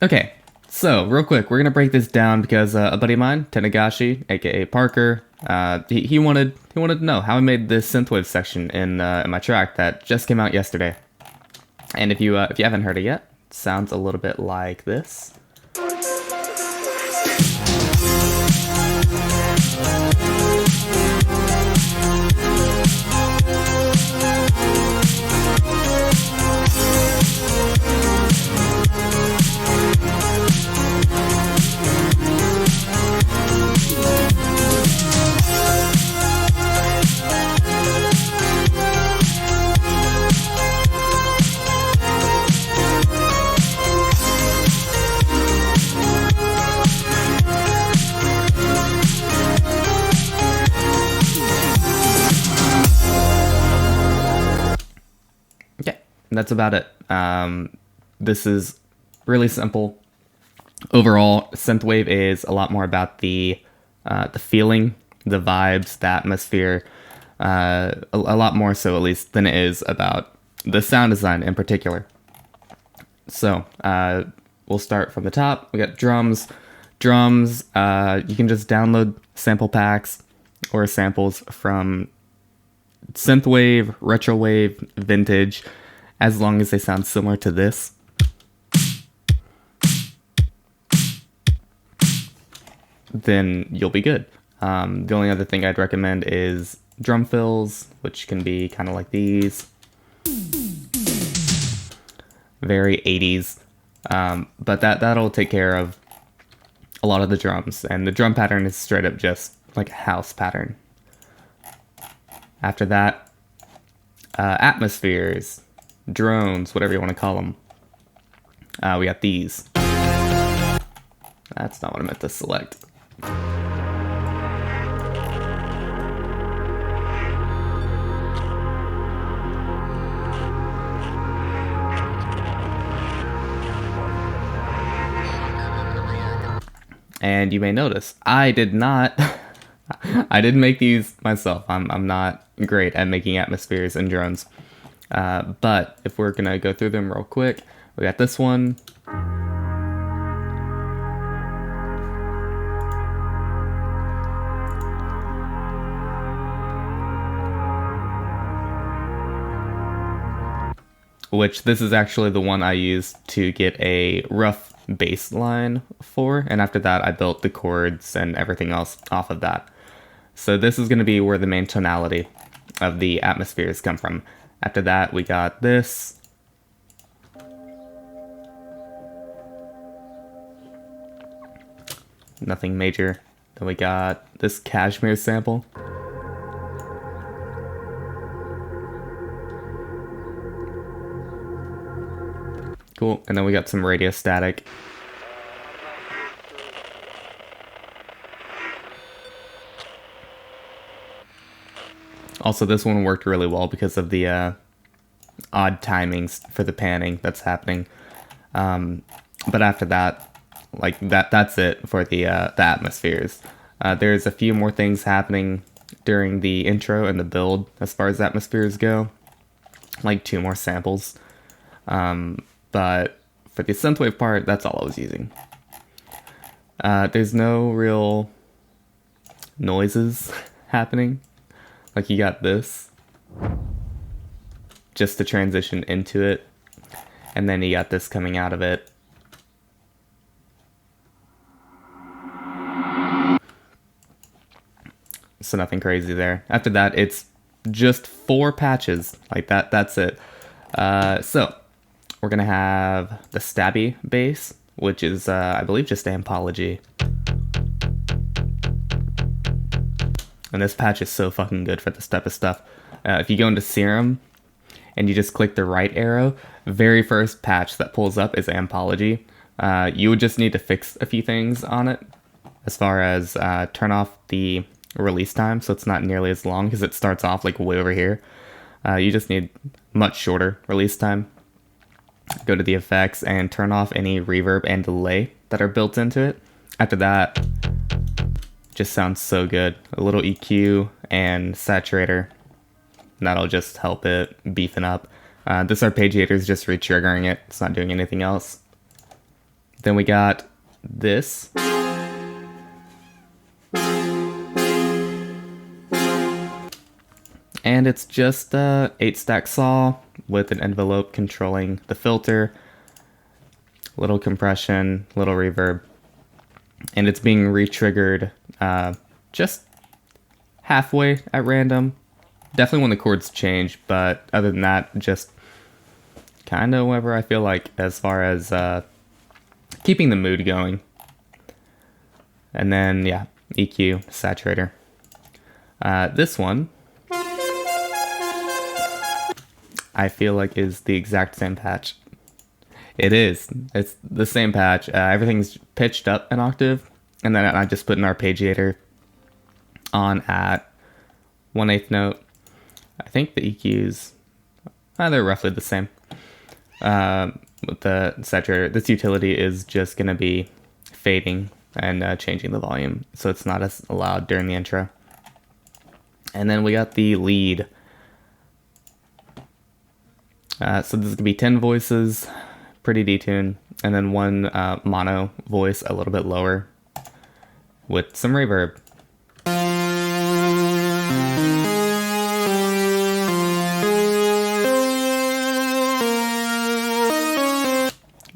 Okay, so real quick, we're gonna break this down because a buddy of mine, Tenagashi, aka Parker, he wanted to know how I made this synthwave section in my track that just came out yesterday. And if you haven't heard it yet, it sounds a little bit like this. That's about it. This is really simple. Overall, synthwave is a lot more about the feeling, the vibes, the atmosphere, a lot more so at least than it is about the sound design in particular. So we'll start from the top. We got drums. Drums. You can just download sample packs or samples from synthwave, retrowave, vintage, as long as they sound similar to this. Then you'll be good. The only other thing I'd recommend is drum fills, which can be kind of like these. Very 80s. But that'll take care of a lot of the drums. And the drum pattern is straight up just like a house pattern. After that, atmospheres, drones, whatever you want to call them. We got these. That's not what I meant to select. And you may notice, I did not, I didn't make these myself. I'm not great at making atmospheres and drones. But if we're gonna go through them real quick, we got this one. Which this is actually the one I used to get a rough bass line for, and after that I built the chords and everything else off of that. So this is going to be where the main tonality of the atmospheres come from. After that we got this. Nothing major. Then we got this cashmere sample. Cool, and then we got some radio static. Also, this one worked really well because of the odd timings for the panning that's happening. But after that, like that's it for the atmospheres. There's a few more things happening during the intro and the build as far as atmospheres go, like 2 more samples. But for the synthwave part, that's all I was using. There's no real noises happening. Like you got this, just to transition into it. And then you got this coming out of it. So nothing crazy there. After that, it's just 4 patches. Like that's it. So we're gonna have the stabby bass, which is I believe just Anthology. And this patch is so fucking good for this type of stuff. If you go into Serum and you just click the right arrow, very first patch that pulls up is Anthology. You would just need to fix a few things on it, as far as turn off the release time so it's not nearly as long, because it starts off like way over here. You just need much shorter release time. Go to the effects and turn off any reverb and delay that are built into it. After that, just sounds so good. A little EQ and saturator. That'll just help it beefing up. This arpeggiator is just re-triggering it. It's not doing anything else. Then we got this. And it's just a 8-stack saw with an envelope controlling the filter, little compression, little reverb, and it's being re-triggered just halfway at random. Definitely when the chords change, but other than that, just kind of whenever I feel like, as far as keeping the mood going. And then, yeah, EQ, saturator. This one, I feel like is the exact same patch. It is. It's the same patch. Everything's pitched up an octave, and then I just put an arpeggiator on at 1/8 note. I think the EQs, they're roughly the same. With the saturator, this utility is just going to be fading and changing the volume, so it's not as loud during the intro. And then we got the lead. So this is going to be 10 voices, pretty detuned, and then one mono voice a little bit lower with some reverb.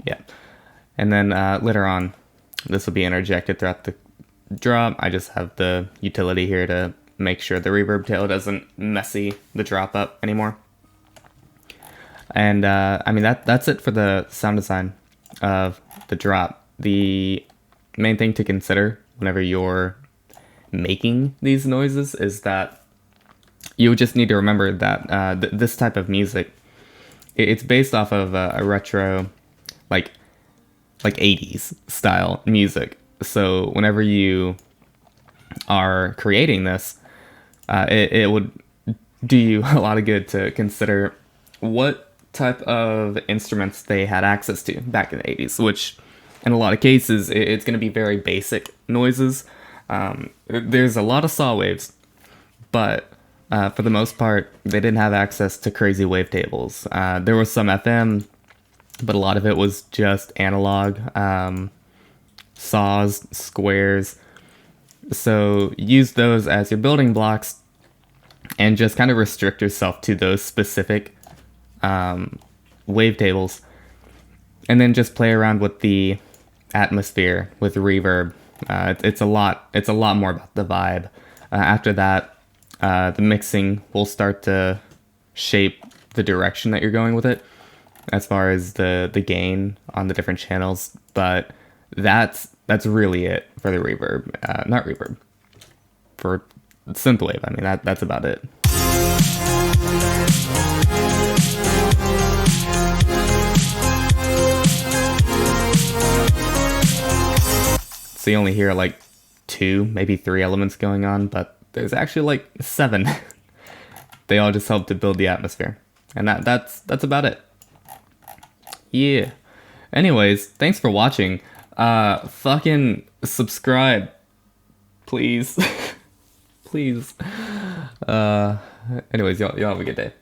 Yeah. And then later on, this will be interjected throughout the drop. I just have the utility here to make sure the reverb tail doesn't messy the drop up anymore. And I mean, that's it for the sound design of the drop. The main thing to consider whenever you're making these noises is that you just need to remember that this type of music, it's based off of a retro, like 80s style music. So whenever you are creating this, it would do you a lot of good to consider what type of instruments they had access to back in the 80s, which in a lot of cases it's going to be very basic noises. There's a lot of saw waves, but for the most part they didn't have access to crazy wavetables. There was some FM, but a lot of it was just analog, saws, squares. So use those as your building blocks and just kind of restrict yourself to those specific wavetables, and then just play around with the atmosphere with reverb. It's a lot more about the vibe. After that, the mixing will start to shape the direction that you're going with it as far as the gain on the different channels. But that's really it for the reverb. Not reverb, for synthwave. I mean, that's about it. So you only hear like 2, maybe 3 elements going on, but there's actually like 7. They all just help to build the atmosphere. And that's about it. Yeah. Anyways, thanks for watching. Fucking subscribe. Please. Please. Anyways, y'all have a good day.